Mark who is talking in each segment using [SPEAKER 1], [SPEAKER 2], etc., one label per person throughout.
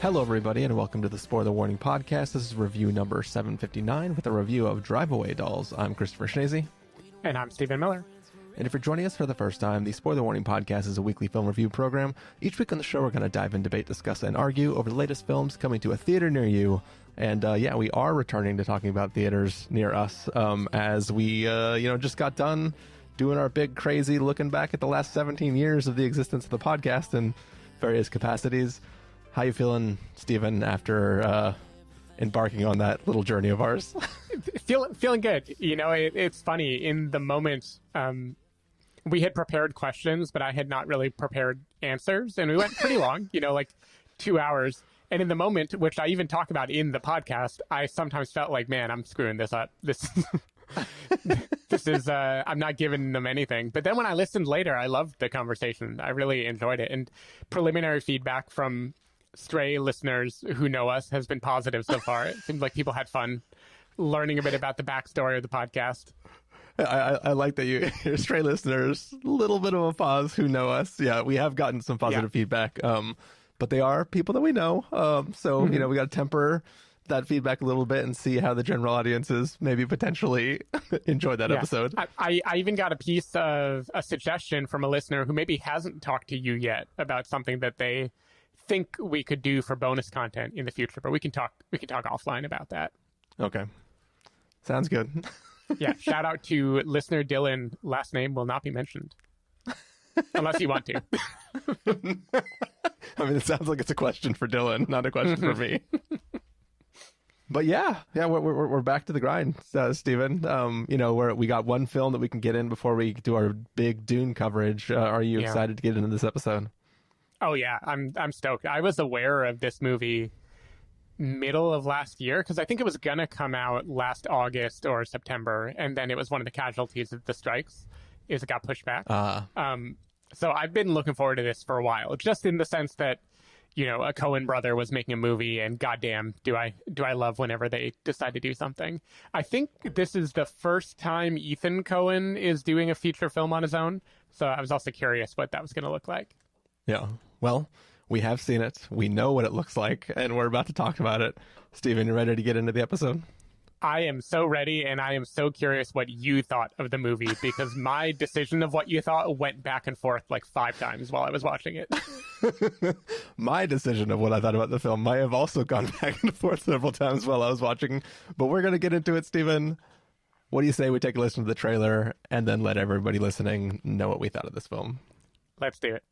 [SPEAKER 1] Hello, everybody, and welcome to the Spoiler Warning Podcast. This is review number 759 with a review of Drive Away Dolls. I'm Christopher Schnese.
[SPEAKER 2] And I'm Stephen Miller.
[SPEAKER 1] And if you're joining us for the first time, the Spoiler Warning Podcast is a weekly film review program. Each week on the show, we're going to dive in, debate, discuss, and argue over the latest films coming to a theater near you. And we are returning to talking about theaters near us as we, just got done doing our big, crazy, looking back at the last 17 years of the existence of the podcast in various capacities. How you feeling, Stephen, after embarking on that little journey of ours?
[SPEAKER 2] Feeling good. You know, it's funny. In the moment, we had prepared questions, but I had not really prepared answers. And we went pretty long, like 2 hours. And in the moment, which I even talk about in the podcast, I sometimes felt like, man, I'm screwing this up. This is, I'm not giving them anything. But then when I listened later, I loved the conversation. I really enjoyed it. And preliminary feedback from stray listeners who know us has been positive so far. It seems like people had fun learning a bit about the backstory of the podcast.
[SPEAKER 1] I like that you're stray listeners, a little bit of a pause, who know us. Yeah, we have gotten some positive feedback, but they are people that we know. So, we got to temper that feedback a little bit and see how the general audiences maybe potentially enjoyed that episode.
[SPEAKER 2] I even got a piece of a suggestion from a listener who maybe hasn't talked to you yet about something that they think we could do for bonus content in the future, but we can talk offline about that.
[SPEAKER 1] Okay. Sounds good.
[SPEAKER 2] Yeah. Shout out to listener Dylan. Last name will not be mentioned. Unless you want to.
[SPEAKER 1] I mean, it sounds like it's a question for Dylan, not a question for me. But we're back to the grind, Stephen. We got one film that we can get in before we do our big Dune coverage. Are you excited to get into this episode?
[SPEAKER 2] Oh yeah, I'm stoked. I was aware of this movie middle of last year because I think it was gonna come out last August or September, and then it was one of the casualties of the strikes. Is it got pushed back? So I've been looking forward to this for a while, just in the sense that a Coen brother was making a movie, and goddamn, do I love whenever they decide to do something. I think this is the first time Ethan Coen is doing a feature film on his own, so I was also curious what that was going to look like.
[SPEAKER 1] Yeah, well, we have seen it. We know what it looks like, and we're about to talk about it. Steven, you ready to get into the episode?
[SPEAKER 2] I am so ready, and I am so curious what you thought of the movie, because my decision of what you thought went back and forth like 5 times while I was watching it.
[SPEAKER 1] My decision of what I thought about the film might have also gone back and forth several times while I was watching, but we're going to get into it, Steven. What do you say we take a listen to the trailer and then let everybody listening know what we thought of this film?
[SPEAKER 2] Let's do it.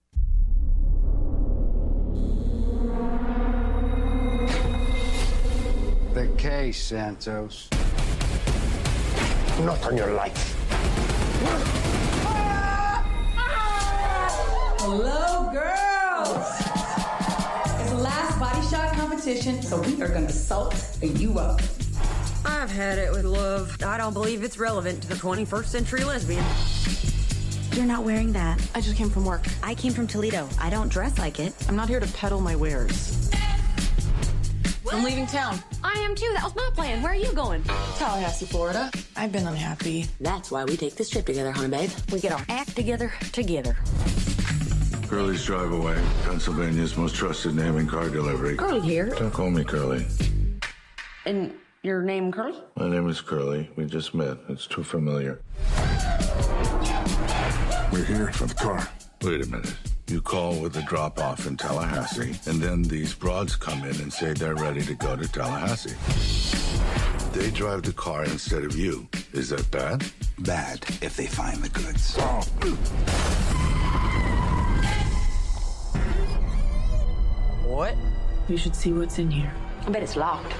[SPEAKER 3] The case, Santos.
[SPEAKER 4] Not on your life.
[SPEAKER 5] Hello, girls. It's the last body shot competition, so we are gonna salt you up.
[SPEAKER 6] I've had it with love. I don't believe it's relevant to the 21st century lesbian.
[SPEAKER 7] You're not wearing that.
[SPEAKER 8] I just came from work.
[SPEAKER 7] I came from Toledo. I don't dress like it.
[SPEAKER 8] I'm not here to peddle my wares. I'm leaving town.
[SPEAKER 6] I am too. That was my plan. Where are you going?
[SPEAKER 8] Tallahassee, Florida. I've been unhappy.
[SPEAKER 6] That's why we take this trip together, honey babe. We get our act together.
[SPEAKER 9] Curly's Drive Away, Pennsylvania's most trusted name in car delivery.
[SPEAKER 6] Curly here.
[SPEAKER 9] Don't call me Curly.
[SPEAKER 6] And your name, Curly?
[SPEAKER 9] My name is Curly. We just met. It's too familiar.
[SPEAKER 4] We're here for the car.
[SPEAKER 9] Wait a minute. You call with a drop-off in Tallahassee, and then these broads come in and say they're ready to go to Tallahassee. They drive the car instead of you. Is that bad?
[SPEAKER 3] Bad if they find the goods.
[SPEAKER 6] What?
[SPEAKER 8] You should see what's in here.
[SPEAKER 6] I bet it's locked.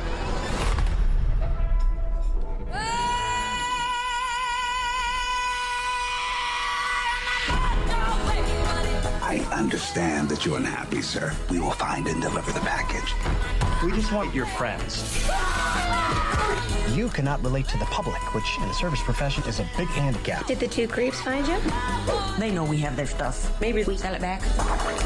[SPEAKER 3] I understand that you're unhappy, sir. We will find and deliver the package.
[SPEAKER 10] We just want your friends. You cannot relate to the public, which in the service profession is a big handicap.
[SPEAKER 7] Did the 2 creeps find you?
[SPEAKER 6] They know we have their stuff. Maybe we sell it back,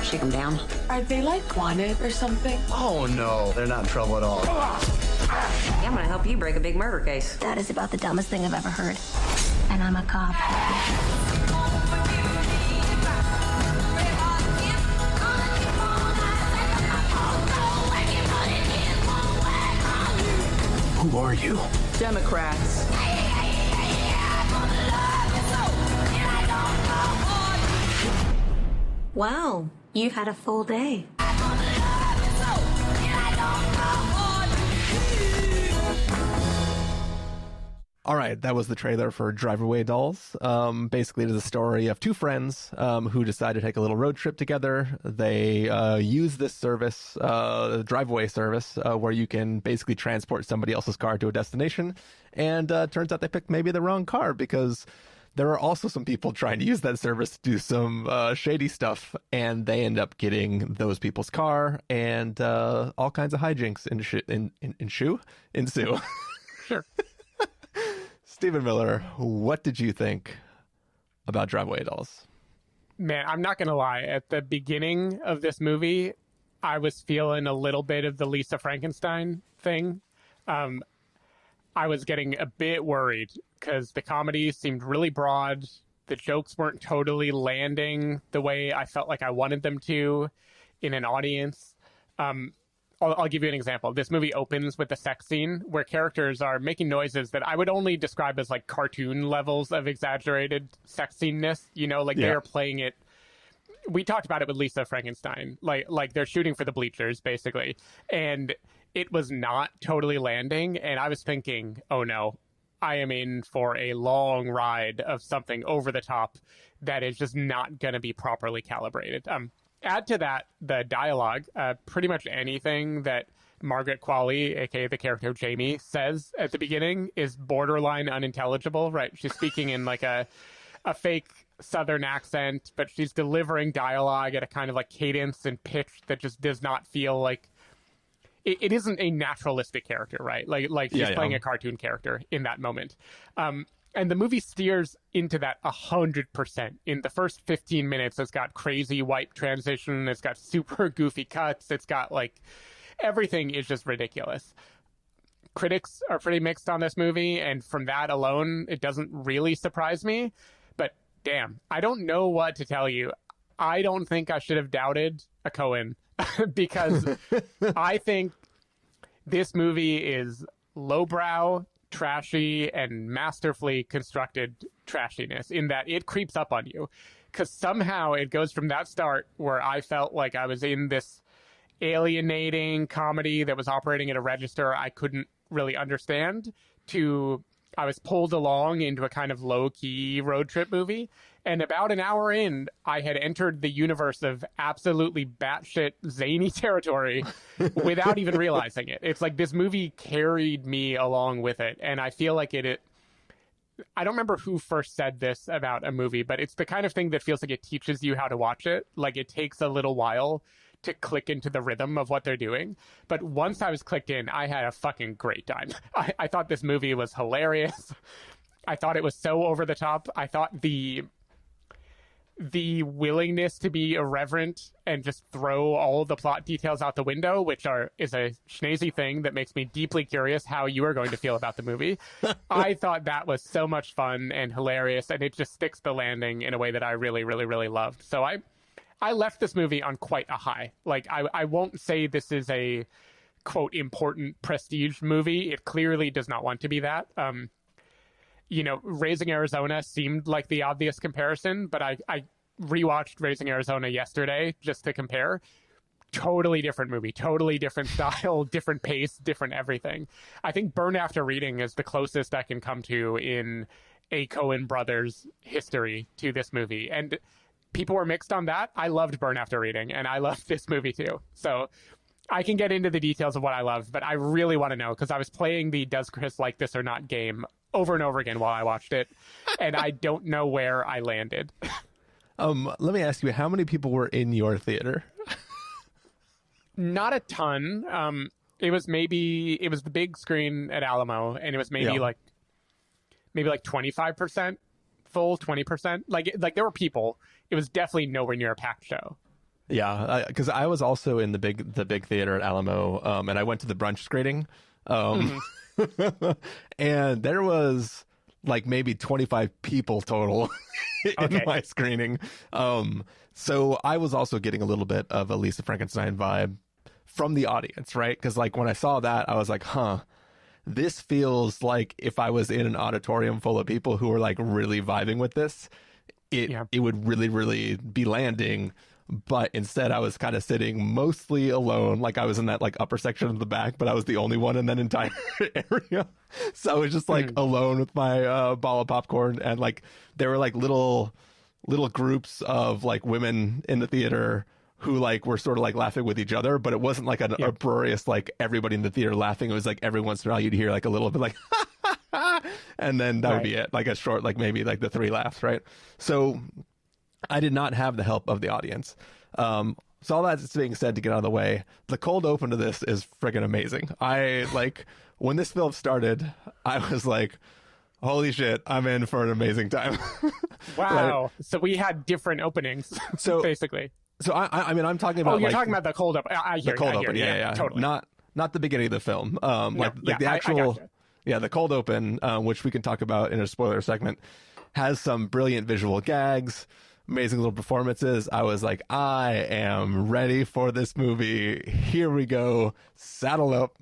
[SPEAKER 6] shake them down.
[SPEAKER 8] Are they like wanted or something?
[SPEAKER 10] Oh no, they're not in trouble at all.
[SPEAKER 6] Yeah, I'm gonna help you break a big murder case.
[SPEAKER 7] That is about the dumbest thing I've ever heard. And I'm a cop.
[SPEAKER 4] Who are you?
[SPEAKER 8] Democrats.
[SPEAKER 7] Wow, you've had a full day.
[SPEAKER 1] All right, that was the trailer for Drive Away Dolls. Basically, it is a story of two friends who decide to take a little road trip together. They use this service, the Drive Away service, where you can basically transport somebody else's car to a destination. And turns out they picked maybe the wrong car, because there are also some people trying to use that service to do some shady stuff, and they end up getting those people's car, and all kinds of hijinks ensue.
[SPEAKER 2] Sure.
[SPEAKER 1] Stephen Miller, what did you think about Drive Away Dolls?
[SPEAKER 2] Man, I'm not going to lie. At the beginning of this movie, I was feeling a little bit of the Lisa Frankenstein thing. I was getting a bit worried because the comedy seemed really broad. The jokes weren't totally landing the way I felt like I wanted them to in an audience. I'll give you an example. This movie opens with a sex scene where characters are making noises that I would only describe as like cartoon levels of exaggerated sex scene-ness. You know, like they are playing it. We talked about it with Lisa Frankenstein. Like they're shooting for the bleachers, basically. And it was not totally landing. And I was thinking, oh no, I am in for a long ride of something over the top that is just not going to be properly calibrated. Add to that the dialogue. Pretty much anything that Margaret Qualley, aka the character Jamie, says at the beginning is borderline unintelligible, right? She's speaking in like a fake Southern accent, but she's delivering dialogue at a kind of like cadence and pitch that just does not feel like it isn't a naturalistic character, right? Like she's playing a cartoon character in that moment. And the movie steers into that 100%. In the first 15 minutes, it's got crazy wipe transition. It's got super goofy cuts. It's got like everything is just ridiculous. Critics are pretty mixed on this movie. And from that alone, it doesn't really surprise me. But damn, I don't know what to tell you. I don't think I should have doubted a Coen because I think this movie is lowbrow, trashy, and masterfully constructed trashiness in that it creeps up on you, because somehow it goes from that start where I felt like I was in this alienating comedy that was operating at a register I couldn't really understand to I was pulled along into a kind of low-key road trip movie. And about an hour in, I had entered the universe of absolutely batshit zany territory without even realizing it. It's like this movie carried me along with it. And I feel like I don't remember who first said this about a movie, but it's the kind of thing that feels like it teaches you how to watch it. Like it takes a little while to click into the rhythm of what they're doing. But once I was clicked in, I had a fucking great time. I thought this movie was hilarious. I thought it was so over the top. I thought the willingness to be irreverent and just throw all the plot details out the window, which is a Schnese thing that makes me deeply curious how you are going to feel about the movie. I thought that was so much fun and hilarious, and it just sticks the landing in a way that I really, really, really loved. So I left this movie on quite a high. Like, I won't say this is a, quote, important prestige movie. It clearly does not want to be that. Raising Arizona seemed like the obvious comparison, but I rewatched Raising Arizona yesterday just to compare. Totally different movie, totally different style, different pace, different everything. I think Burn After Reading is the closest I can come to in a Coen brothers history to this movie. And people were mixed on that. I loved Burn After Reading, and I loved this movie too. So I can get into the details of what I loved, but I really want to know, because I was playing the Does Chris Like This or Not game over and over again while I watched it, and I don't know where I landed.
[SPEAKER 1] Let me ask you, how many people were in your theater?
[SPEAKER 2] Not a ton. It was the big screen at Alamo, and it was maybe like 25% full, 20%. Like there were people. It was definitely nowhere near a packed show.
[SPEAKER 1] Yeah, because I was also in the big theater at Alamo, and I went to the brunch screening, and there was like maybe 25 people total in my screening. So I was also getting a little bit of a Lisa Frankenstein vibe from the audience, right? Because like when I saw that, I was like, huh, this feels like if I was in an auditorium full of people who were like really vibing with this, it would really, really be landing. But instead, I was kind of sitting mostly alone. Like I was in that like upper section of the back, but I was the only one in that entire area. So I was just like alone with my ball of popcorn, and like there were like little groups of like women in the theater who like were sort of like laughing with each other, but it wasn't like an uproarious like everybody in the theater laughing. It was like every once in a while you'd hear like a little bit like and then that would be it, like a short like maybe like the 3 laughs, right? So I did not have the help of the audience. So all that's being said, to get out of the way, the cold open to this is friggin' amazing. I like when this film started, I was like, holy shit, I'm in for an amazing time.
[SPEAKER 2] Wow.
[SPEAKER 1] Right?
[SPEAKER 2] So we had different openings,
[SPEAKER 1] so
[SPEAKER 2] basically.
[SPEAKER 1] So I mean, I'm talking about.
[SPEAKER 2] Oh, you're
[SPEAKER 1] like,
[SPEAKER 2] talking about the cold open. I hear
[SPEAKER 1] the cold
[SPEAKER 2] you,
[SPEAKER 1] open. Yeah,
[SPEAKER 2] totally.
[SPEAKER 1] Not the beginning of the film. Like the actual. The cold open, which we can talk about in a spoiler segment, has some brilliant visual gags, amazing little performances. I was like, I am ready for this movie. Here we go. Saddle up.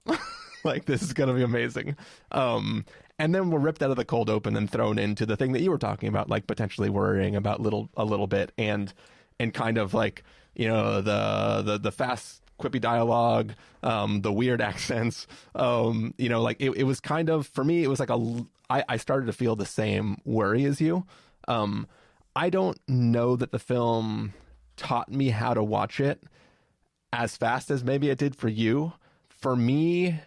[SPEAKER 1] Like, this is going to be amazing. And then we're ripped out of the cold open and thrown into the thing that you were talking about, like potentially worrying about a little bit, and kind of like, you know, the fast quippy dialogue, the weird accents, you know, like it was kind of, for me, it was like I started to feel the same worry as you. I don't know that the film taught me how to watch it as fast as maybe it did for you. For me,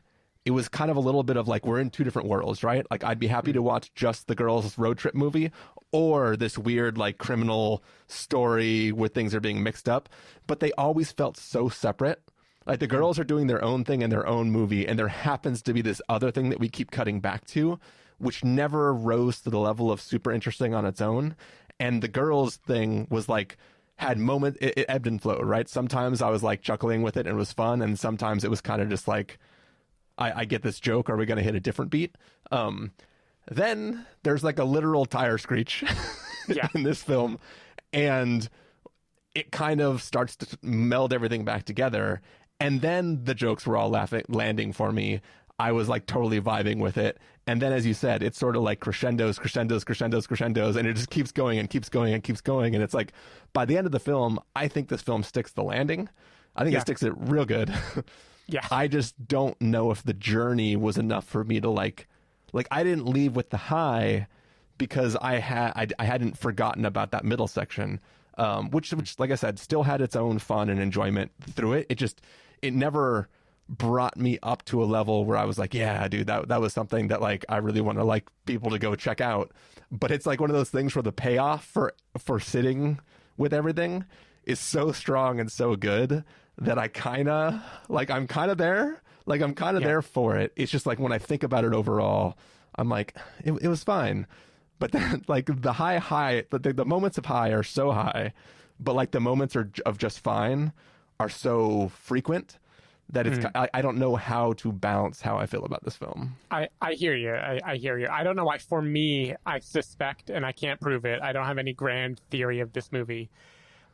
[SPEAKER 1] it was kind of a little bit of like, we're in two different worlds, right? Like, I'd be happy to watch just the girls' road trip movie or this weird like criminal story where things are being mixed up, but they always felt so separate. Like, the girls are doing their own thing in their own movie, and there happens to be this other thing that we keep cutting back to, which never rose to the level of super interesting on its own. And the girls thing was like, had moments, it ebbed and flowed, right? Sometimes I was like chuckling with it and it was fun, and sometimes it was kind of just like, I get this joke, are we going to hit a different beat? Then there's like a literal tire screech in this film, and it kind of starts to meld everything back together. And then the jokes were all landing for me. I was like totally vibing with it. And then, as you said, it's sort of like crescendos, and it just keeps going and keeps going and keeps going. And it's like, by the end of the film, I think this film sticks the landing. I think it sticks it real good. I just don't know if the journey was enough for me to like I didn't leave with the high, because I hadn't forgotten about that middle section, which like I said, still had its own fun and enjoyment through it. It never brought me up to a level where I was like, yeah, dude, that was something that like I really want to like people to go check out. But it's like one of those things where the payoff for sitting with everything is so strong and so good that I'm kind of there. Like, I'm kind of there for it. It's just like, when I think about it overall, I'm like, it was fine. But then, like, the high, the moments of high are so high, but like the moments of just fine are so frequent that it's, I don't know how to balance how I feel about this film.
[SPEAKER 2] I hear you. I hear you. I don't know why. For me, I suspect, and I can't prove it, I don't have any grand theory of this movie.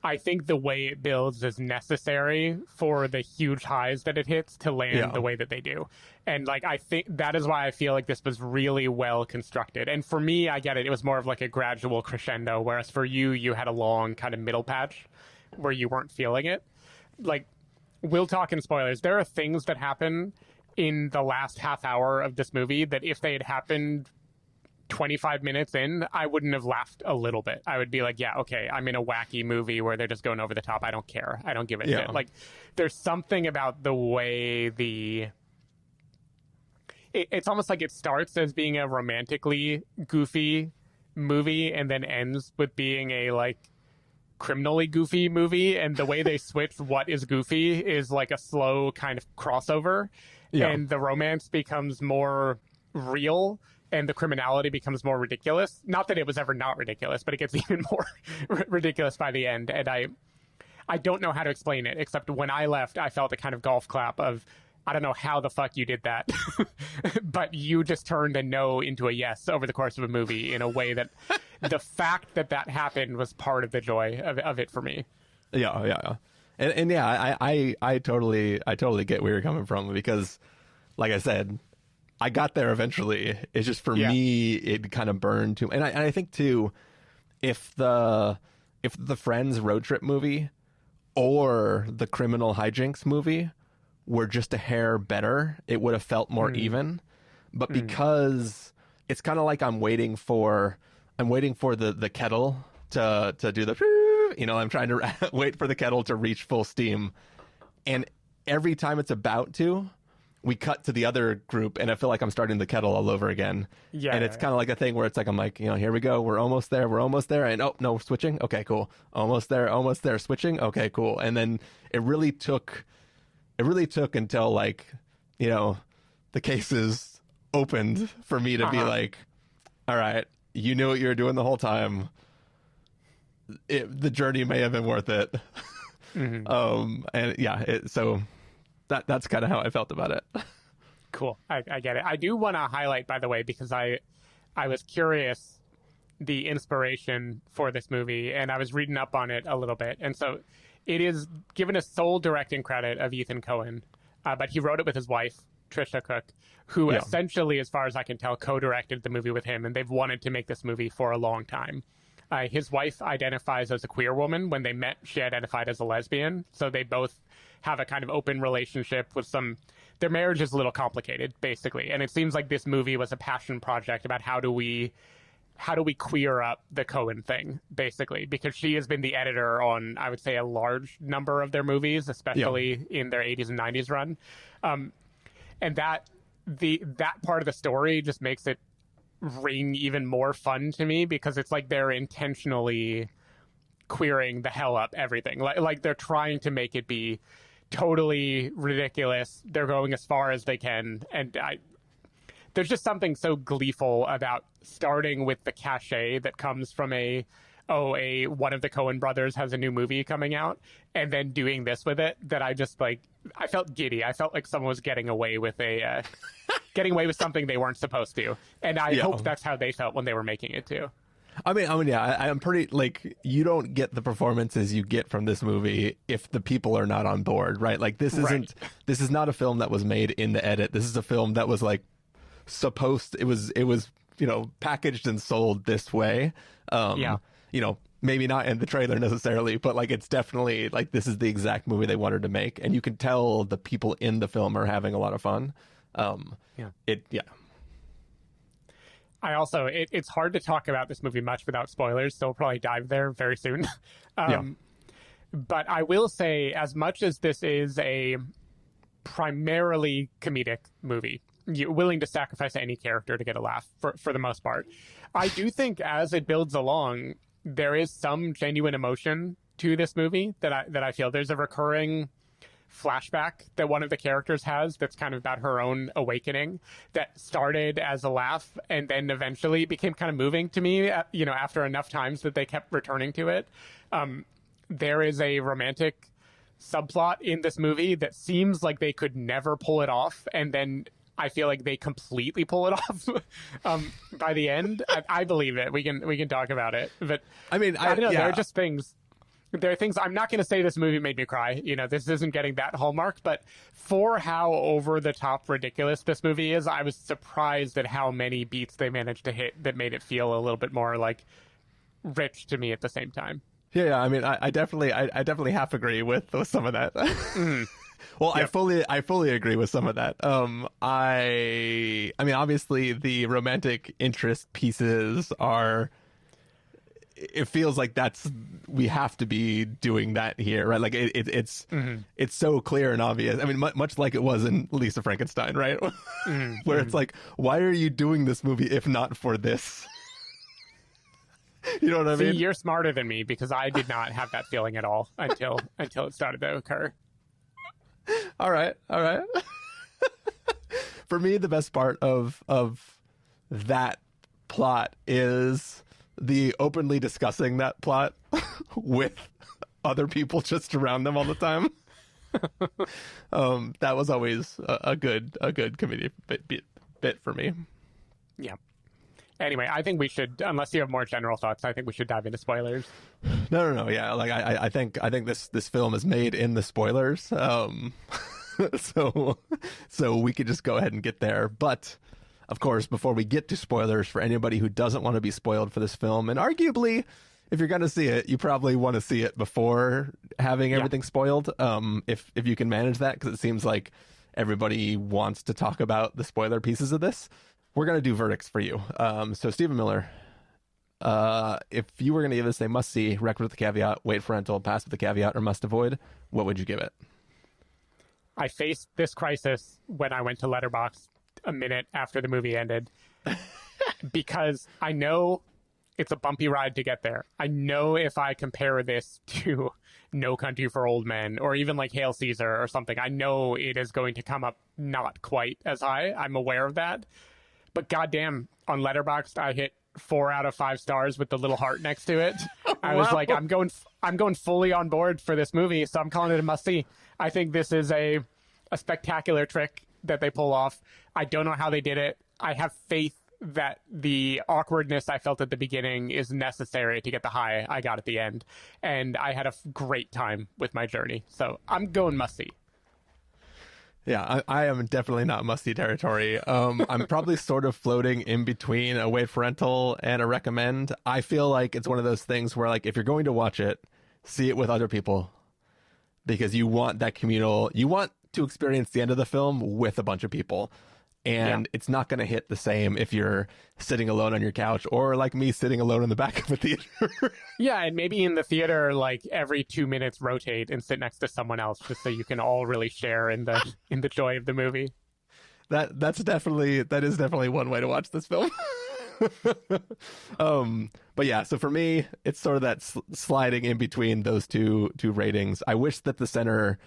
[SPEAKER 2] I think the way it builds is necessary for the huge highs that it hits to land the way that they do. And like, I think that is why I feel like this was really well constructed. And for me, I get it. It was more of like a gradual crescendo, whereas for you, you had a long kind of middle patch where you weren't feeling it. Like, we'll talk in spoilers. There are things that happen in the last half hour of this movie that if they had happened 25 minutes in, I wouldn't have laughed a little bit. I would be like, yeah, okay, I'm in a wacky movie where they're just going over the top. I don't care. I don't give a shit. Like, there's something about the way it's almost like it starts as being a romantically goofy movie and then ends with being a like criminally goofy movie, and the way they switch what is goofy is like a slow kind of crossover, and the romance becomes more real and the criminality becomes more ridiculous. Not that it was ever not ridiculous, but it gets even more ridiculous by the end. And I don't know how to explain it, except when I left, I felt a kind of golf clap of, I don't know how the fuck you did that, but you just turned a no into a yes over the course of a movie in a way that the fact that happened was part of the joy of it for me.
[SPEAKER 1] Yeah. And yeah, I totally get where you're coming from, because like I said, I got there eventually. It's just for me, it kind of burned too. And I think too, if the Friends road trip movie or the criminal hijinks movie were just a hair better, it would have felt more even. But because it's kind of like I'm waiting for the kettle to do the, I'm trying to wait for the kettle to reach full steam. And every time it's about to, we cut to the other group, and I feel like I'm starting the kettle all over again. Yeah, and it's kind of like a thing where it's like, I'm like, here we go. We're almost there. And oh, no, switching. Okay, cool. Almost there. Switching. Okay, cool. And then it really took until like, the cases opened for me to be like, all right, you knew what you were doing the whole time. The journey may have been worth it. And yeah, so that's kind of how I felt about it.
[SPEAKER 2] Cool. I get it. I do want to highlight, by the way, because I was curious the inspiration for this movie, and I was reading up on it a little bit. And so it is given a sole directing credit of Ethan Coen, but he wrote it with his wife, Trisha Cook, who essentially, as far as I can tell, co-directed the movie with him, and they've wanted to make this movie for a long time. His wife identifies as a queer woman. When they met, she identified as a lesbian. So they both have a kind of open relationship with their marriage is a little complicated, basically. And it seems like this movie was a passion project about how do we queer up the Coen thing, basically, because she has been the editor on, I would say, a large number of their movies, especially in their 80s and 90s run. And that part of the story just makes it ring even more fun to me, because it's like they're intentionally queering the hell up everything. Like they're trying to make it be totally ridiculous. They're going as far as they can. And there's just something so gleeful about starting with the cachet that comes from one of the Coen brothers has a new movie coming out, and then doing this with it, that I just I felt giddy. I felt like someone was getting away with something they weren't supposed to. And I hope that's how they felt when they were making it too.
[SPEAKER 1] I mean, I'm pretty, you don't get the performances you get from this movie if the people are not on board, right? Like, this is not a film that was made in the edit. This is a film that was it was packaged and sold this way. Maybe not in the trailer necessarily, but it's definitely this is the exact movie they wanted to make. And you can tell the people in the film are having a lot of fun. I also, it's hard to talk about this movie much without spoilers, so we'll probably dive there very soon. But I will say, as much as this is a primarily comedic movie, you're willing to sacrifice any character to get a laugh for the most part, I do think as it builds along, there is some genuine emotion to this movie that I feel. There's a recurring flashback that one of the characters has that's kind of about her own awakening, that started as a laugh and then eventually became kind of moving to me, after enough times that they kept returning to it. There is a romantic subplot in this movie that seems like they could never pull it off, and then I feel like they completely pull it off by the end. I believe it. We can talk about it, but I mean, I don't know. There are just things. There are things. I'm not going to say this movie made me cry. This isn't getting that hallmark, but for how over the top ridiculous this movie is, I was surprised at how many beats they managed to hit that made it feel a little bit more rich to me at the same time. Yeah. I mean, I definitely half agree with some of that. Well, yep. I fully agree with some of that. I mean, obviously the romantic interest pieces are. It feels like we have to be doing that here, right? It's so clear and obvious. I mean, much like it was in Lisa Frankenstein, right? Where it's why are you doing this movie if not for this? You know what I mean? You're smarter than me, because I did not have that feeling at all until it started to occur. All right. For me, the best part of that plot is the openly discussing that plot with other people just around them all the time. That was always a good comedy bit for me. Yeah. Anyway, I think we should, unless you have more general thoughts, I think we should dive into spoilers. No. Yeah, I think this film is made in the spoilers. so we could just go ahead and get there. But of course, before we get to spoilers, for anybody who doesn't want to be spoiled for this film, and arguably, if you're going to see it, you probably want to see it before having everything spoiled. If you can manage that, because it seems like everybody wants to talk about the spoiler pieces of this. We're going to do verdicts for you. So Stephen Miller, if you were going to give this a must-see, recommend with the caveat, wait for rental, pass with the caveat, or must avoid, what would you give it?
[SPEAKER 2] I faced this crisis when I went to Letterboxd a minute after the movie ended because I know it's a bumpy ride to get there. I know if I compare this to No Country for Old Men or even like Hail Caesar or something, I know it is going to come up not quite as high. I'm aware of that. But goddamn, on Letterboxd, I hit 4 out of 5 stars with the little heart next to it. I was like, I'm going fully on board for this movie, so I'm calling it a must-see. I think this is a spectacular trick that they pull off. I don't know how they did it. I have faith that the awkwardness I felt at the beginning is necessary to get the high I got at the end. And I had a great time with my journey. So I'm going must-see.
[SPEAKER 1] Yeah, I am definitely not must-see territory. I'm probably sort of floating in between a wait for rental and a recommend. I feel like it's one of those things where, like, if you're going to watch it, see it with other people, because you want that communal, you want to experience the end of the film with a bunch of people. And it's not going to hit the same if you're sitting alone on your couch or like me sitting alone in the back of a theater.
[SPEAKER 2] Yeah, and maybe in the theater, like every 2 minutes rotate and sit next to someone else just so you can all really share in the joy of the movie.
[SPEAKER 1] That is definitely one way to watch this film. But yeah, so for me, it's sort of that sliding in between those two ratings. I wish that the center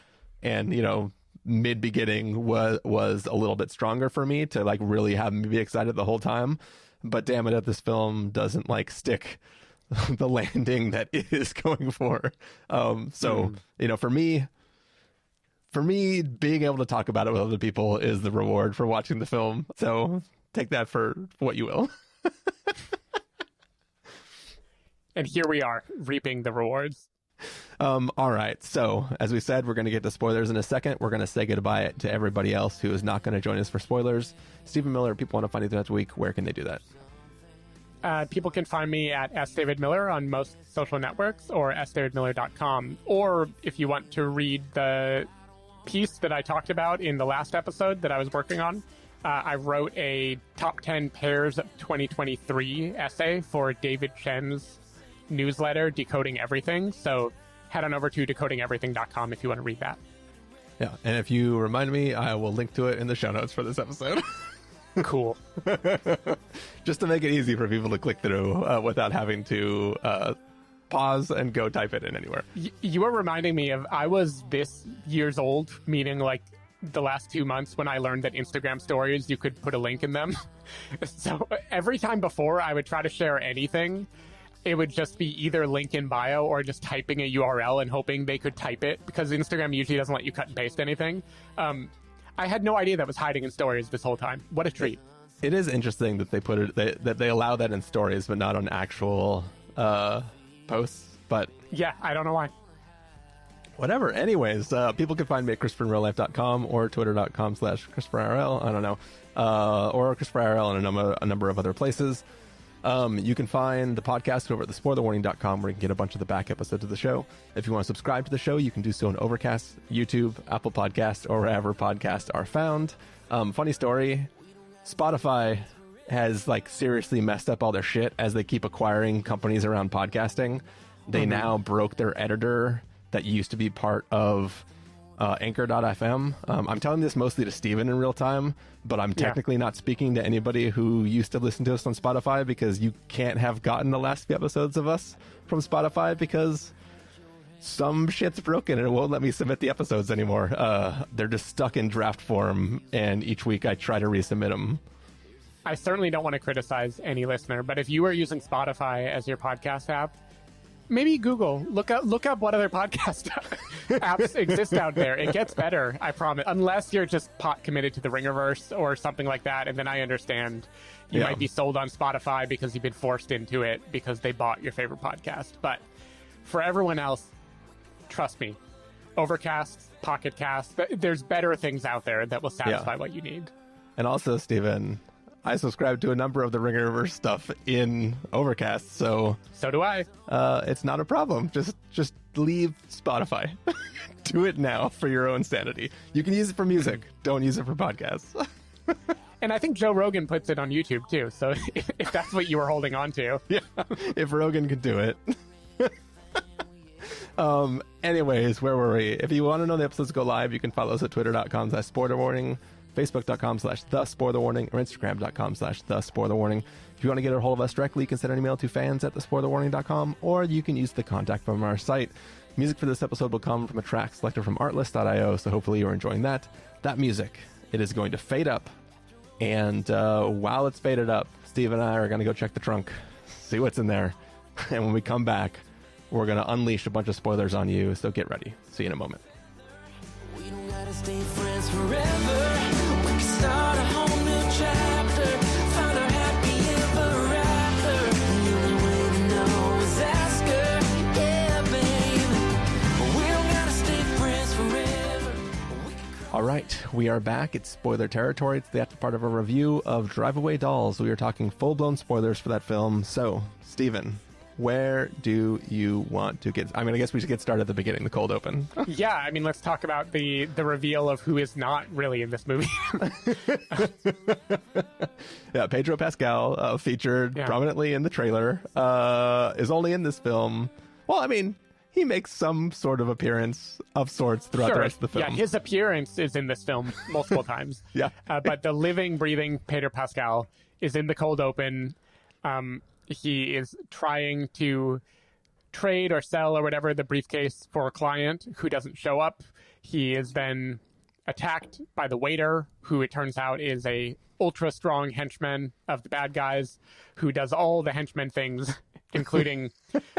[SPEAKER 1] and, mid beginning was a little bit stronger for me to like really have me be excited the whole time. But damn it, if this film doesn't like stick the landing that it is going for. For me, being able to talk about it with other people is the reward for watching the film. So take that for what you will.
[SPEAKER 2] And here we are, reaping the rewards.
[SPEAKER 1] All right. So, as we said, we're going to get to spoilers in a second. We're going to say goodbye to everybody else who is not going to join us for spoilers. Stephen Miller, people want to find you throughout the week. Where can they do that?
[SPEAKER 2] People can find me at @SDavidMiller on most social networks or sdavidmiller.com. Or if you want to read the piece that I talked about in the last episode that I was working on, I wrote a top 10 pairs of 2023 essay for David Chen's newsletter, Decoding Everything. So head on over to decodingeverything.com if you want to read that.
[SPEAKER 1] Yeah, and if you remind me, I will link to it in the show notes for this episode.
[SPEAKER 2] Cool.
[SPEAKER 1] Just to make it easy for people to click through without having to pause and go type it in anywhere.
[SPEAKER 2] You are reminding me of, I was this years old, meaning like the last 2 months when I learned that Instagram stories, you could put a link in them. So every time before I would try to share anything, it would just be either link in bio or just typing a URL and hoping they could type it, because Instagram usually doesn't let you cut and paste anything. I had no idea that was hiding in stories this whole time. What a treat.
[SPEAKER 1] It is interesting that they put it, that they allow that in stories, but not on actual posts. But
[SPEAKER 2] yeah, I don't know why.
[SPEAKER 1] Whatever. Anyways, people can find me at ChristopherInRealLife.com or Twitter.com/ChristopherIRL. I don't know. Or ChristopherIRL and a number of other places. You can find the podcast over at thespoilerwarning.com, where you can get a bunch of the back episodes of the show. If you want to subscribe to the show, you can do so on Overcast, YouTube, Apple Podcasts, or wherever podcasts are found. Funny story, Spotify has like seriously messed up all their shit as they keep acquiring companies around podcasting. They now broke their editor that used to be part of Anchor.fm. I'm telling this mostly to Steven in real time, but I'm technically not speaking to anybody who used to listen to us on Spotify, because you can't have gotten the last few episodes of us from Spotify because some shit's broken and it won't let me submit the episodes anymore. They're just stuck in draft form, and each week I try to resubmit them.
[SPEAKER 2] I certainly don't want to criticize any listener, but if you are using Spotify as your podcast app, maybe Google, look up what other podcast apps exist out there. It gets better, I promise. Unless you're just pot committed to the Ringerverse or something like that, and then I understand you might be sold on Spotify because you've been forced into it because they bought your favorite podcast. But for everyone else, trust me, Overcast, Pocket Cast. There's better things out there that will satisfy what you need.
[SPEAKER 1] And also, Steven, I subscribe to a number of the Ringerverse stuff in Overcast, so
[SPEAKER 2] do I.
[SPEAKER 1] It's not a problem. Just leave Spotify. Do it now for your own sanity. You can use it for music. Don't use it for podcasts.
[SPEAKER 2] And I think Joe Rogan puts it on YouTube too. So if that's what you were holding on to,
[SPEAKER 1] yeah, if Rogan could do it. Anyways, where were we? If you want to know the episodes go live, you can follow us at twitter.com/spoilerwarning, facebook.com/thespoilerwarning, or instagram.com/thespoilerwarning. If you want to get a hold of us directly, you can send an email to fans@thespoilerwarning.com, or you can use the contact from our site. Music for this episode will come from a track selected from artlist.io, so hopefully you're enjoying that. That music, it is going to fade up, and while it's faded up, Steve and I are going to go check the trunk, see what's in there, and when we come back, we're going to unleash a bunch of spoilers on you, so get ready. See you in a moment.
[SPEAKER 11] We don't gotta stay friends forever. We can start a whole new chapter. Find our happy ever after. The only way to know is ask her. Yeah, babe. We don't gotta stay friends forever.
[SPEAKER 1] All right, we are back. It's spoiler territory. It's the after part of a review of Drive Away Dolls. We are talking full-blown spoilers for that film. So, Steven, where do you want to get? I mean, I guess we should get started at the beginning, the cold open.
[SPEAKER 2] Yeah, I mean, let's talk about the reveal of who is not really in this movie.
[SPEAKER 1] Yeah, Pedro Pascal, featured prominently in the trailer, is only in this film. Well, I mean, he makes some sort of appearance of sorts throughout the rest of the film.
[SPEAKER 2] Yeah, his appearance is in this film multiple times.
[SPEAKER 1] Yeah.
[SPEAKER 2] But the living, breathing Pedro Pascal is in the cold open. He is trying to trade or sell or whatever the briefcase for a client who doesn't show up. He is then attacked by the waiter, who it turns out is a ultra strong henchman of the bad guys, who does all the henchman things, including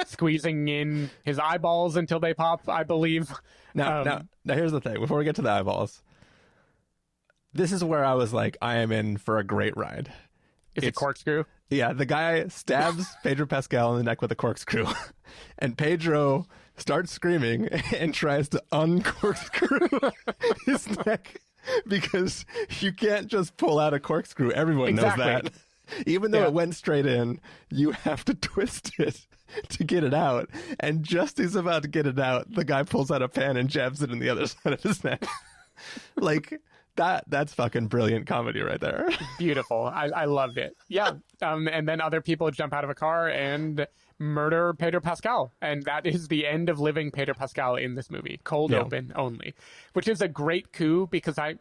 [SPEAKER 2] squeezing in his eyeballs until they pop, I believe.
[SPEAKER 1] Now, here's the thing. Before we get to the eyeballs, this is where I was like, I am in for a great ride.
[SPEAKER 2] It's a corkscrew?
[SPEAKER 1] Yeah, the guy stabs Pedro Pascal in the neck with a corkscrew, and Pedro starts screaming and tries to uncorkscrew his neck, because you can't just pull out a corkscrew. Everyone knows that. Even though it went straight in, you have to twist it to get it out. And just as he's about to get it out, the guy pulls out a pan and jabs it in the other side of his neck. Like... That's fucking brilliant comedy right there.
[SPEAKER 2] Beautiful. I loved it. Yeah. And then other people jump out of a car and murder Pedro Pascal. And that is the end of living Pedro Pascal in this movie. Cold open only. Which is a great coup, because I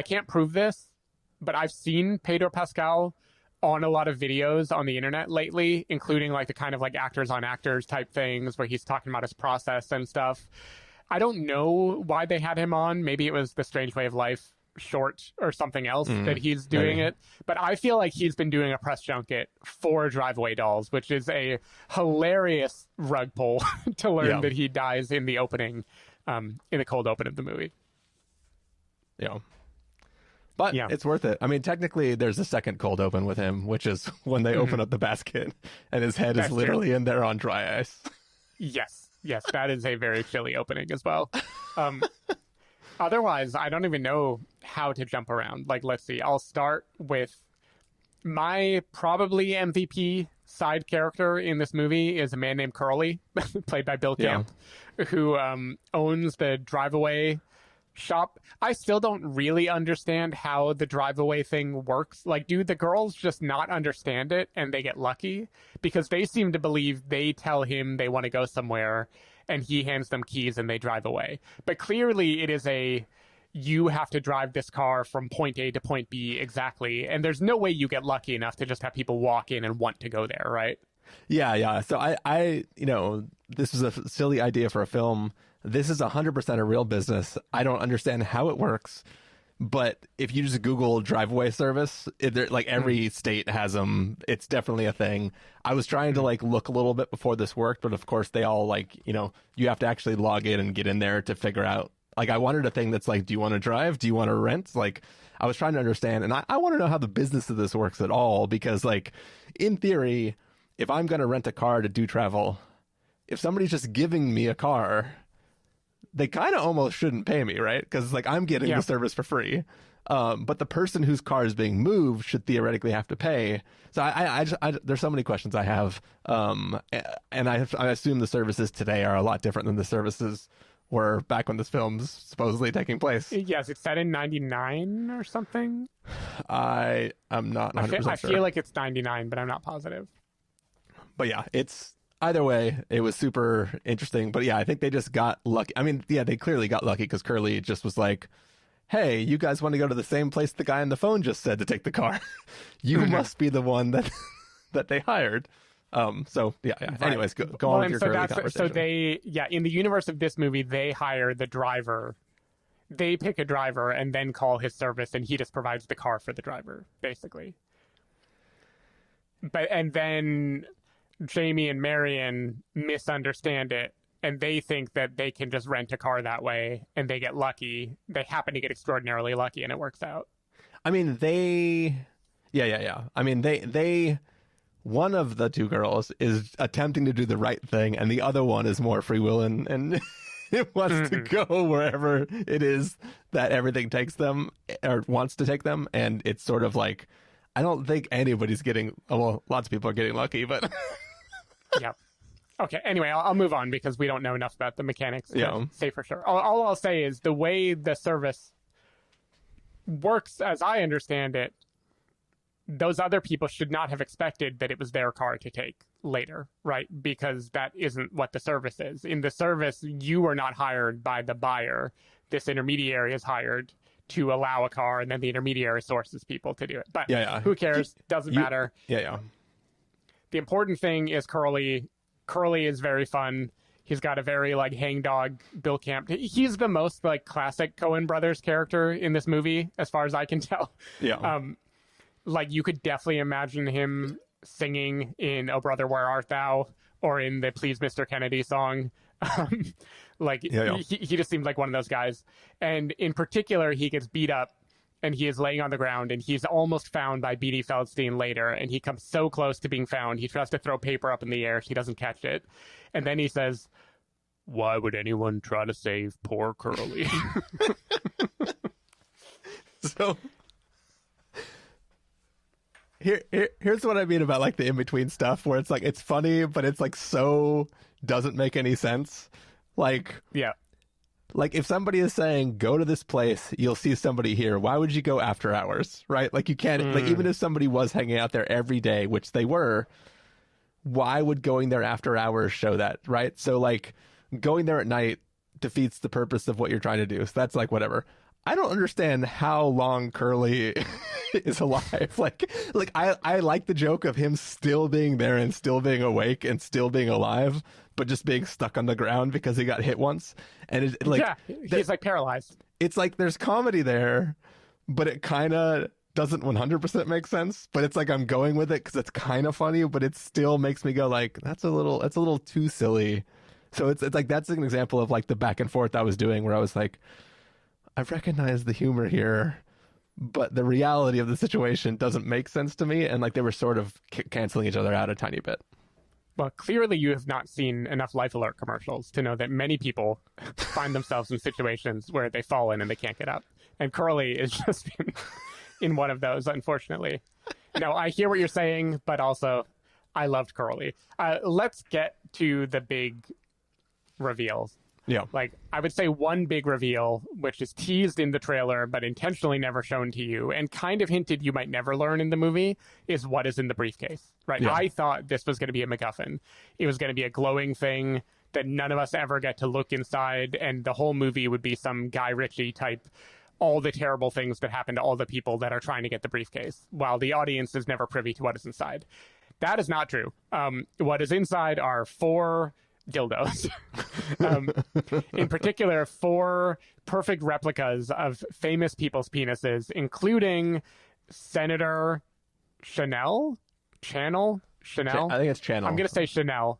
[SPEAKER 2] can't prove this, but I've seen Pedro Pascal on a lot of videos on the internet lately, including like the kind of like actors on actors type things where he's talking about his process and stuff. I don't know why they had him on. Maybe it was The Strange Way of Life short or something else that he's doing it. But I feel like he's been doing a press junket for Drive Away Dolls, which is a hilarious rug pull to learn that he dies in the opening, in the cold open of the movie.
[SPEAKER 1] Yeah. But it's worth it. I mean, technically, there's a second cold open with him, which is when they open up the basket and his head is literally in there on dry ice.
[SPEAKER 2] Yes, that is a very chilly opening as well. Otherwise, I don't even know how to jump around. Like, let's see. I'll start with my probably MVP side character in this movie is a man named Curly, played by Bill Camp, who owns the Drive Away shop. I still don't really understand how the Drive Away thing works. Like, do the girls just not understand it and they get lucky? Because they seem to believe they tell him they want to go somewhere and he hands them keys and they drive away. But clearly it is you have to drive this car from point A to point B exactly. And there's no way you get lucky enough to just have people walk in and want to go there, right?
[SPEAKER 1] Yeah. So I this was a silly idea for a film. This is 100% a real business. I don't understand how it works, but if you just Google Drive Away service, like every state has them. It's definitely a thing. I was trying to like look a little bit before this worked, but of course they all like, you have to actually log in and get in there to figure out. Like, I wanted a thing that's like, do you want to drive? Do you want to rent? Like, I was trying to understand, and I want to know how the business of this works at all, because like, in theory, if I'm going to rent a car to do travel, if somebody's just giving me a car, they kind of almost shouldn't pay me, right? Because like I'm getting the service for free. But the person whose car is being moved should theoretically have to pay. So I there's so many questions I have. And I assume the services today are a lot different than the services were back when this film's supposedly taking place.
[SPEAKER 2] Yes, it's set in 99 or something.
[SPEAKER 1] I'm not 100%
[SPEAKER 2] I feel like it's 99, but I'm not positive.
[SPEAKER 1] But yeah, it's either way, it was super interesting. But yeah, I think they just got lucky. I mean, yeah, they clearly got lucky because Curly just was like, hey, you guys want to go to the same place the guy on the phone just said to take the car. You must be the one that they hired. So yeah. Right. Anyways, go on with your Curly conversation.
[SPEAKER 2] So they, in the universe of this movie, they hire the driver. They pick a driver and then call his service, and he just provides the car for the driver, basically. And then Jamie and Marian misunderstand it, and they think that they can just rent a car that way, and they get lucky. They happen to get extraordinarily lucky, and it works out. I mean,
[SPEAKER 1] Yeah. I mean, they one of the two girls is attempting to do the right thing, and the other one is more free will and it wants to go wherever it is that everything takes them or wants to take them. And it's sort of like, I don't think anybody's getting, well, lots of people are getting lucky, but
[SPEAKER 2] yeah. Okay. Anyway, I'll move on because we don't know enough about the mechanics to say for sure. All I'll say is the way the service works, as I understand it, those other people should not have expected that it was their car to take later, right? Because that isn't what the service is. In the service, you are not hired by the buyer. This intermediary is hired to allow a car, and then the intermediary sources people to do it. But who cares? Doesn't matter.
[SPEAKER 1] Yeah.
[SPEAKER 2] The important thing is Curly. Curly is very fun. He's got a very like hangdog Bill Camp. He's the most like classic Coen brothers character in this movie, as far as I can tell.
[SPEAKER 1] Yeah.
[SPEAKER 2] Like you could definitely imagine him singing in "Oh Brother, Where Art Thou" or in the "Please Mr. Kennedy" song. He just seems like one of those guys. And in particular, he gets beat up and he is laying on the ground, and he's almost found by Beanie Feldstein later, and he comes so close to being found, he tries to throw paper up in the air. She doesn't catch it. And then he says, "Why would anyone try to save poor Curly?"
[SPEAKER 1] So here's what I mean about like the in-between stuff where it's like it's funny, but it's like so doesn't make any sense. Like if somebody is saying go to this place, you'll see somebody here, why would you go after hours, right? Like you can't like even if somebody was hanging out there every day, which they were, why would going there after hours show that, right? So like going there at night defeats the purpose of what you're trying to do. So that's like whatever. I don't understand how long Curly is alive. Like I like the joke of him still being there and still being awake and still being alive, but just being stuck on the ground because he got hit once. And
[SPEAKER 2] he's like paralyzed.
[SPEAKER 1] It's like there's comedy there, but it kind of doesn't 100% make sense. But it's like I'm going with it because it's kind of funny, but it still makes me go like that's a little too silly. So it's like that's an example of like the back and forth I was doing where I was like, I recognize the humor here, but the reality of the situation doesn't make sense to me. And like they were sort of canceling each other out a tiny bit.
[SPEAKER 2] Well, clearly you have not seen enough Life Alert commercials to know that many people find themselves in situations where they fall in and they can't get up. And Curly is just in one of those, unfortunately. No, I hear what you're saying, but also I loved Curly. Let's get to the big reveals.
[SPEAKER 1] Yeah.
[SPEAKER 2] Like, I would say one big reveal, which is teased in the trailer, but intentionally never shown to you, and kind of hinted you might never learn in the movie, is what is in the briefcase, right? Yeah. I thought this was going to be a MacGuffin. It was going to be a glowing thing that none of us ever get to look inside, and the whole movie would be some Guy Ritchie type, all the terrible things that happen to all the people that are trying to get the briefcase, while the audience is never privy to what is inside. That is not true. What is inside are 4 dildos. In particular, 4 perfect replicas of famous people's penises, including Senator Chanel. I
[SPEAKER 1] think it's Channel.
[SPEAKER 2] I'm going to say Chanel.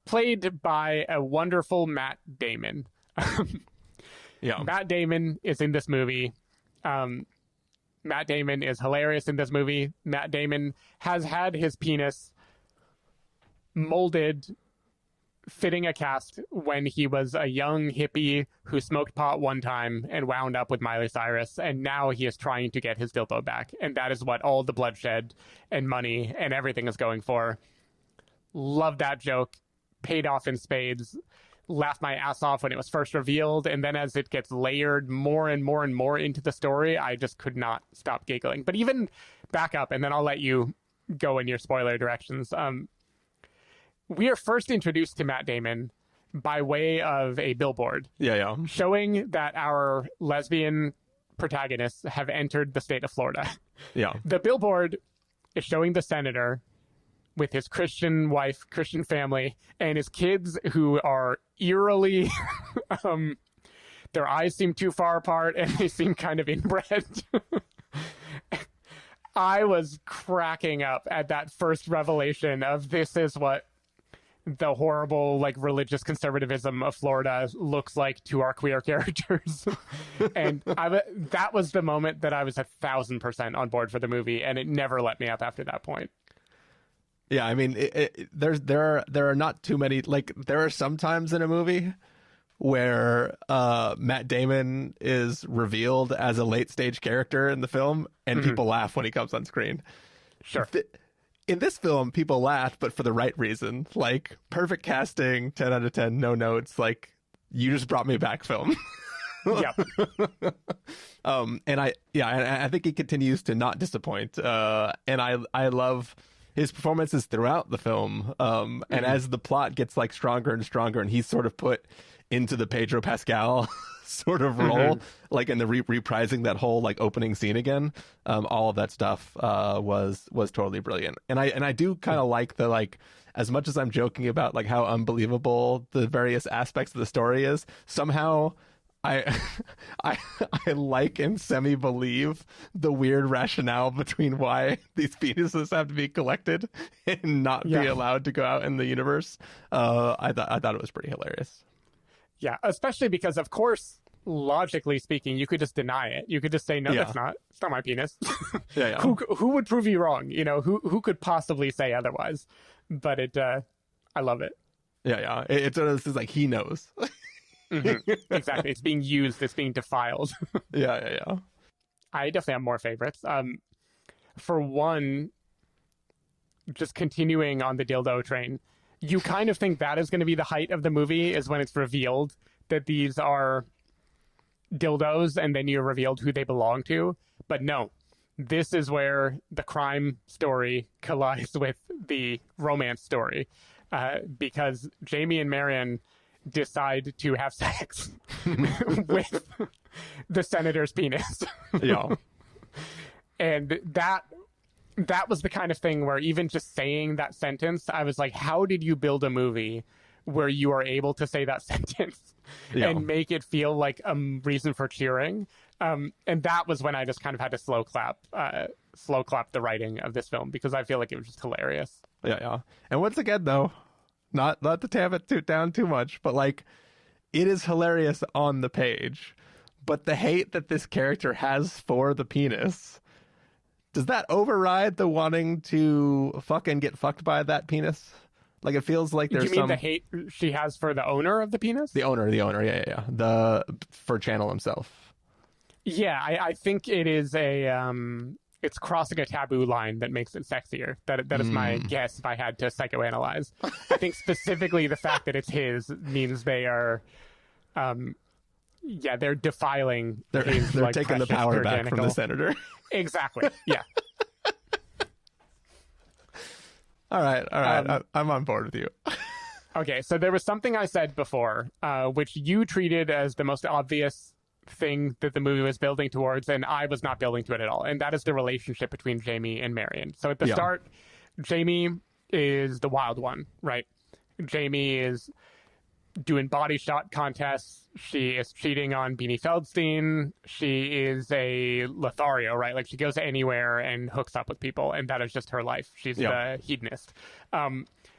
[SPEAKER 2] Played by a wonderful Matt Damon. Matt Damon is in this movie. Matt Damon is hilarious in this movie. Matt Damon has had his penis molded fitting a cast when he was a young hippie who smoked pot one time and wound up with Miley Cyrus, and now he is trying to get his dildo back, and that is what all the bloodshed and money and everything is going for. Love that joke. Paid off in spades. Laughed my ass off when it was first revealed, and then as it gets layered more and more and more into the story, I just could not stop giggling. But even back up, and then I'll let you go in your spoiler directions. We are first introduced to Matt Damon by way of a billboard.
[SPEAKER 1] Yeah.
[SPEAKER 2] Showing that our lesbian protagonists have entered the state of Florida.
[SPEAKER 1] Yeah.
[SPEAKER 2] The billboard is showing the senator with his Christian wife, Christian family, and his kids who are eerily, their eyes seem too far apart and they seem kind of inbred. I was cracking up at that first revelation of this is what the horrible, like, religious conservatism of Florida looks like to our queer characters. And that was the moment that I was 1,000% on board for the movie, and it never let me up after that point.
[SPEAKER 1] Yeah, I mean, there are not too many, like, there are some times in a movie where Matt Damon is revealed as a late stage character in the film, and people laugh when he comes on screen.
[SPEAKER 2] Sure.
[SPEAKER 1] In this film, people laugh, but for the right reason. Like, perfect casting, 10 out of 10, no notes. Like, you just brought me back, film.
[SPEAKER 2] Yeah.
[SPEAKER 1] And I think he continues to not disappoint. And I love his performances throughout the film. And as the plot gets, like, stronger and stronger, and he's sort of put into the Pedro Pascal sort of role, like in the reprising that whole, like, opening scene again, all of that stuff was totally brilliant. And I do kind of like the, like, as much as I'm joking about, like, how unbelievable the various aspects of the story is, somehow I like and semi-believe the weird rationale between why these penises have to be collected and not be allowed to go out in the universe. I thought it was pretty hilarious.
[SPEAKER 2] Yeah, especially because, of course, logically speaking, you could just deny it. You could just say, no, that's not. It's not my penis.
[SPEAKER 1] Yeah.
[SPEAKER 2] Who would prove you wrong? You know, who could possibly say otherwise? But I love it.
[SPEAKER 1] Yeah. It's like he knows.
[SPEAKER 2] Exactly. It's being used. It's being defiled.
[SPEAKER 1] Yeah.
[SPEAKER 2] I definitely have more favorites. For one, just continuing on the dildo train, you kind of think that is going to be the height of the movie, is when it's revealed that these are dildos, and then you're revealed who they belong to. But no, this is where the crime story collides with the romance story, because Jamie and Marian decide to have sex with the senator's penis.
[SPEAKER 1] Yeah.
[SPEAKER 2] And that was the kind of thing where even just saying that sentence, I was like, how did you build a movie where you are able to say that sentence and make it feel like a reason for cheering? And that was when I just kind of had to slow clap the writing of this film, because I feel like it was just hilarious.
[SPEAKER 1] Yeah. And once again, though, not to tamp it down too much, but, like, it is hilarious on the page. But the hate that this character has for the penis, does that override the wanting to fucking get fucked by that penis? Like, it feels like there's
[SPEAKER 2] some... You mean the hate she has for the owner of the penis?
[SPEAKER 1] The owner, yeah. For Channel himself.
[SPEAKER 2] Yeah, I think it is it's crossing a taboo line that makes it sexier. That is my guess if I had to psychoanalyze. I think specifically the fact that it's his means they are... they're defiling.
[SPEAKER 1] They're
[SPEAKER 2] like,
[SPEAKER 1] taking the power back from the senator.
[SPEAKER 2] Exactly. Yeah.
[SPEAKER 1] All right. I'm on board with you.
[SPEAKER 2] Okay, so there was something I said before, which you treated as the most obvious thing that the movie was building towards, and I was not building to it at all. And that is the relationship between Jamie and Marian. So at the start, Jamie is the wild one, right? Jamie is doing body shot contests. She is cheating on Beanie Feldstein. She is a Lothario, right? Like, she goes anywhere and hooks up with people, and that is just her life. She's the hedonist.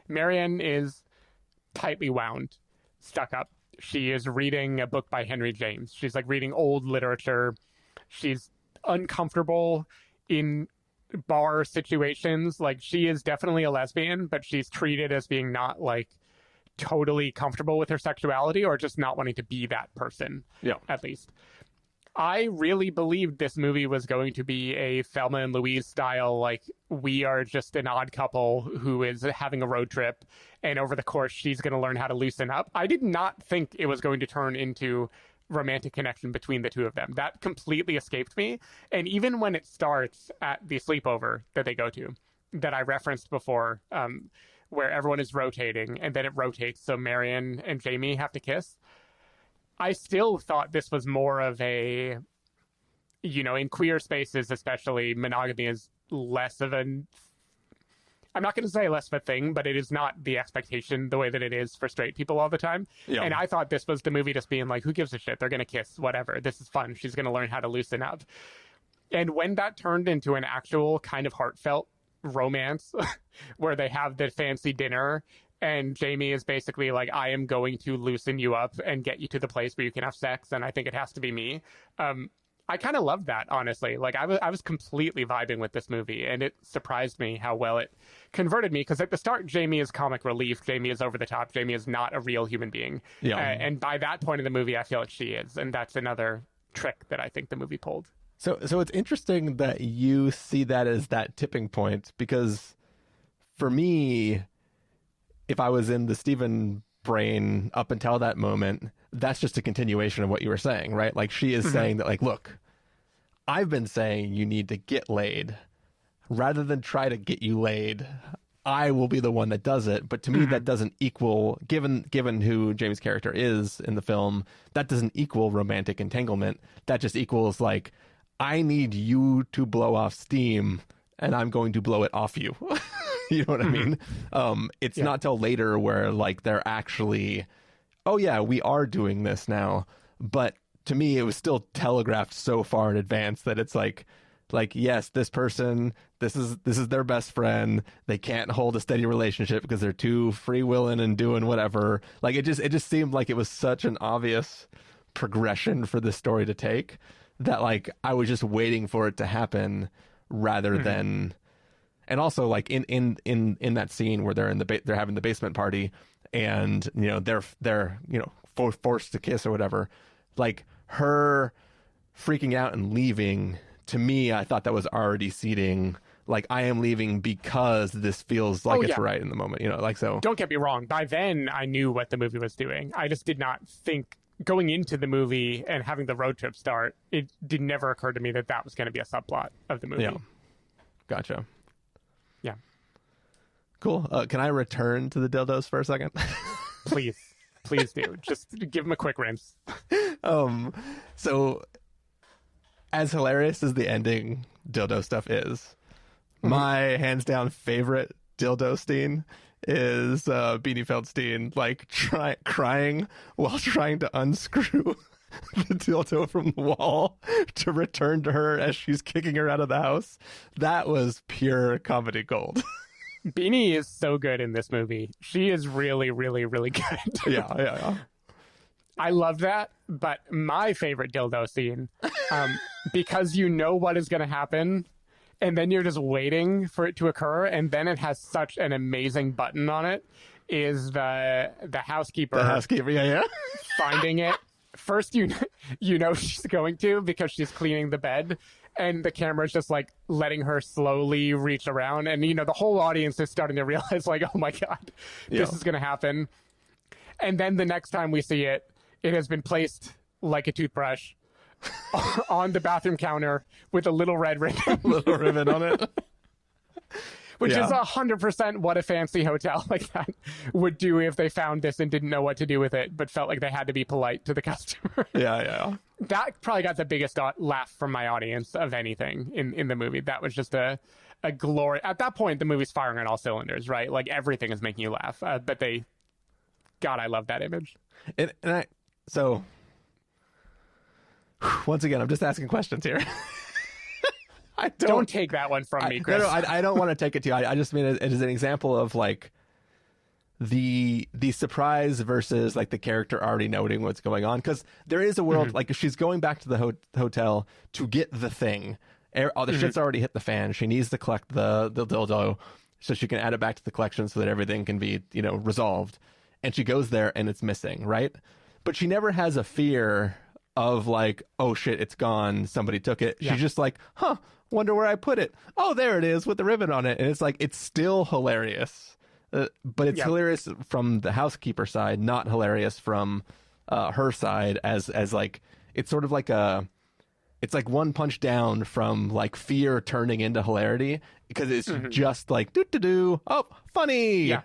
[SPEAKER 2] Marian is tightly wound, stuck up. She is reading a book by Henry James. She's, like, reading old literature. She's uncomfortable in bar situations. Like, she is definitely a lesbian, but she's treated as being not, like, totally comfortable with her sexuality or just not wanting to be that person, at least. I really believed this movie was going to be a Thelma and Louise style, like, we are just an odd couple who is having a road trip, and over the course, she's going to learn how to loosen up. I did not think it was going to turn into romantic connection between the two of them. That completely escaped me. And even when it starts at the sleepover that they go to, that I referenced before, where everyone is rotating, and then it rotates, so Marian and Jamie have to kiss. I still thought this was more of a, in queer spaces, especially, monogamy is less of I'm not going to say less of a thing, but it is not the expectation the way that it is for straight people all the time. Yeah. And I thought this was the movie just being like, who gives a shit? They're going to kiss, whatever. This is fun. She's going to learn how to loosen up. And when that turned into an actual kind of heartfelt romance where they have the fancy dinner, and Jamie is basically like, I am going to loosen you up and get you to the place where you can have sex, and I think it has to be me. I kind of loved that, honestly. Like, I was completely vibing with this movie, and it surprised me how well it converted me, because at the start, Jamie is comic relief. Jamie is over the top. Jamie is not a real human being. Yeah. And by that point in the movie, I feel like she is, and that's another trick that I think the movie pulled.
[SPEAKER 1] So it's interesting that you see that as that tipping point, because for me, if I was in the Steven brain up until that moment, that's just a continuation of what you were saying, right? Like, she is saying that, like, look, I've been saying you need to get laid. Rather than try to get you laid, I will be the one that does it. But to me, that doesn't equal, given who Jamie's character is in the film, that doesn't equal romantic entanglement. That just equals, like, I need you to blow off steam, and I'm going to blow it off you. You know what I mean? It's not till later where, like, they're actually, oh yeah, we are doing this now. But to me, it was still telegraphed so far in advance that it's like, yes, this person, this is their best friend. They can't hold a steady relationship because they're too free-willing and doing whatever. Like, it just seemed like it was such an obvious progression for this story to take that, like, I was just waiting for it to happen rather than. And also, like, in that scene where they're having the basement party, and they're forced to kiss or whatever, like, her freaking out and leaving, to me, I thought that was already seeding, like, I am leaving because this feels like it's right in the moment, like, so.
[SPEAKER 2] Don't get me wrong. By then, I knew what the movie was doing. I just did not think, going into the movie and having the road trip start, it never occur to me that was going to be a subplot of the movie.
[SPEAKER 1] Yeah. Gotcha.
[SPEAKER 2] Yeah.
[SPEAKER 1] Cool. Can I return to the dildos for a second?
[SPEAKER 2] Please do. Just give them a quick rinse.
[SPEAKER 1] So as hilarious as the ending dildo stuff is, my hands down favorite dildo scene is Beanie Feldstein, like, crying while trying to unscrew the dildo from the wall to return to her as she's kicking her out of the house. That was pure comedy gold.
[SPEAKER 2] Beanie is so good in this movie. She is really, really, really good.
[SPEAKER 1] Yeah.
[SPEAKER 2] I love that, but my favorite dildo scene, because you know what is going to happen, and then you're just waiting for it to occur, and then it has such an amazing button on it, is the housekeeper.
[SPEAKER 1] The housekeeper, yeah.
[SPEAKER 2] Finding it. First, you know she's going to, because she's cleaning the bed, and the camera's just, like, letting her slowly reach around, and the whole audience is starting to realize, like, oh my god, this is going to happen. And then the next time we see it, it has been placed like a toothbrush on the bathroom counter with a little red ribbon
[SPEAKER 1] on it.
[SPEAKER 2] Which is 100% what a fancy hotel like that would do if they found this and didn't know what to do with it, but felt like they had to be polite to the customer.
[SPEAKER 1] Yeah.
[SPEAKER 2] That probably got the biggest laugh from my audience of anything in the movie. That was just a glory. At that point, the movie's firing on all cylinders, right? Like, everything is making you laugh. But God, I love that image.
[SPEAKER 1] So, once again, I'm just asking questions here.
[SPEAKER 2] Don't take that one from me, Chris.
[SPEAKER 1] No, I don't want to take it to you. I just mean it as an example of, like, the surprise versus, like, the character already noting what's going on. Because there is a world, like, if she's going back to the hotel to get the thing, all the shit's already hit the fan. She needs to collect the dildo so she can add it back to the collection so that everything can be, resolved. and she goes there and it's missing, right? But she never has a fear of like, oh shit, it's gone, somebody took it.
[SPEAKER 2] Yeah.
[SPEAKER 1] She's just like, huh, wonder where I put it. Oh, there it is with the ribbon on it. And it's like, it's still hilarious. But it's hilarious from the housekeeper side, not hilarious from her side as like, it's sort of like it's like one punch down from like fear turning into hilarity, because it's just like, doo-doo-doo, oh, funny.
[SPEAKER 2] Yeah.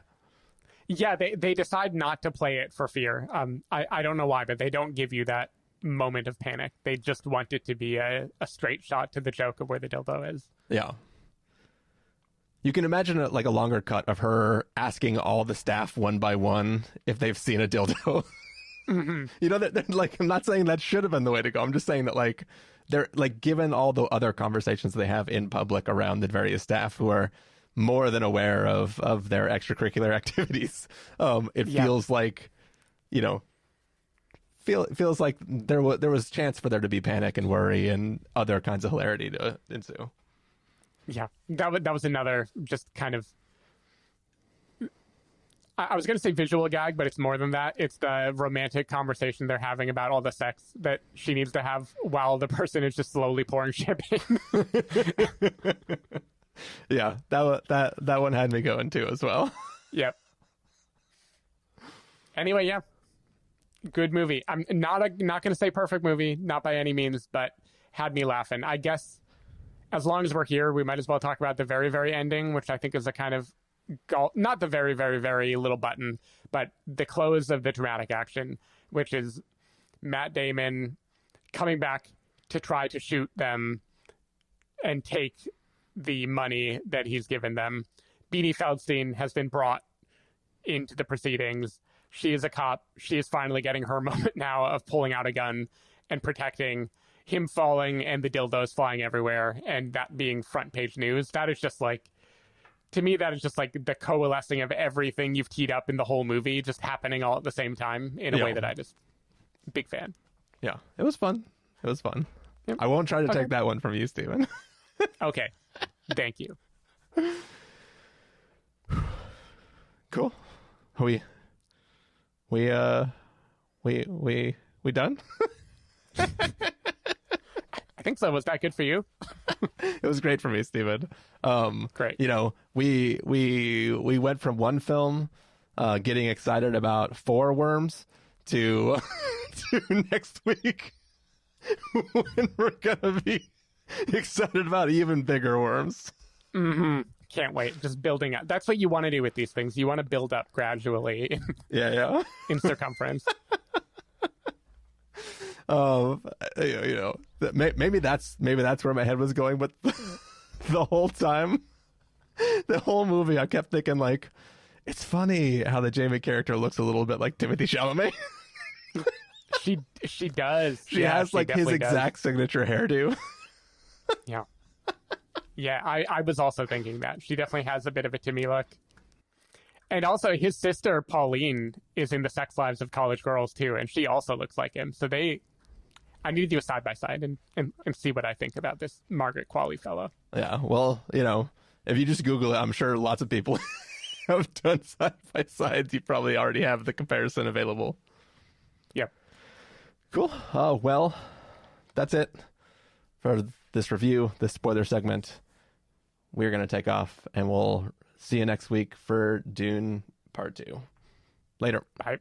[SPEAKER 2] Yeah, they decide not to play it for fear. I don't know why, but they don't give you that moment of panic. They just want it to be a straight shot to the joke of where the dildo is.
[SPEAKER 1] Yeah. You can imagine like a longer cut of her asking all the staff one by one if they've seen a dildo. You know, that like, I'm not saying that should have been the way to go. I'm just saying that like, they're like, given all the other conversations they have in public around the various staff who are more than aware of their extracurricular activities, it feels like, you know, feels like there was chance for there to be panic and worry and other kinds of hilarity to ensue.
[SPEAKER 2] Yeah, that was another just kind of, I was going to say visual gag, but it's more than that. It's the romantic conversation they're having about all the sex that she needs to have while the person is just slowly pouring champagne.
[SPEAKER 1] Yeah, that one had me going too as well.
[SPEAKER 2] Yep. Anyway, yeah, good movie. I'm not going to say perfect movie, not by any means, but had me laughing. I guess as long as we're here, we might as well talk about the very, very ending, which I think is a kind of not the very, very, very little button, but the close of the dramatic action, which is Matt Damon coming back to try to shoot them and take the money that he's given them. Beanie Feldstein has been brought into the proceedings. She is a cop. She is finally getting her moment now of pulling out a gun and protecting him falling and the dildos flying everywhere and that being front page news. That is just like, to me, that is just like the coalescing of everything you've teed up in the whole movie just happening all at the same time in a way that I just, big fan.
[SPEAKER 1] Yeah, it was fun. It was fun.
[SPEAKER 2] Yep.
[SPEAKER 1] I won't try to take that one from you, Steven.
[SPEAKER 2] Okay. Thank you.
[SPEAKER 1] Cool. We done?
[SPEAKER 2] I think so. Was that good for you?
[SPEAKER 1] It was great for me, Steven.
[SPEAKER 2] Great.
[SPEAKER 1] You know, we went from one film getting excited about 4 worms to to next week when we're gonna be excited about even bigger worms.
[SPEAKER 2] Can't wait. Just building up. That's what you want to do with these things. You want to build up gradually.
[SPEAKER 1] Yeah.
[SPEAKER 2] In circumference.
[SPEAKER 1] You know, maybe that's where my head was going, but the whole time, the whole movie, I kept thinking like, it's funny how the Jamie character looks a little bit like Timothée Chalamet.
[SPEAKER 2] She does.
[SPEAKER 1] She has like his exact signature hairdo.
[SPEAKER 2] Yeah. Yeah, I was also thinking that. She definitely has a bit of a Timmy look. And also, his sister, Pauline, is in The Sex Lives of College Girls, too, and she also looks like him. So I need to do a side-by-side and see what I think about this Margaret Qualley fellow.
[SPEAKER 1] Yeah, well, you know, if you just Google it, I'm sure lots of people have done side-by-sides. You probably already have the comparison available.
[SPEAKER 2] Yep.
[SPEAKER 1] Cool. Well, that's it for this review, this spoiler segment. We're going to take off, and we'll see you next week for Dune Part 2. Later.
[SPEAKER 2] Bye.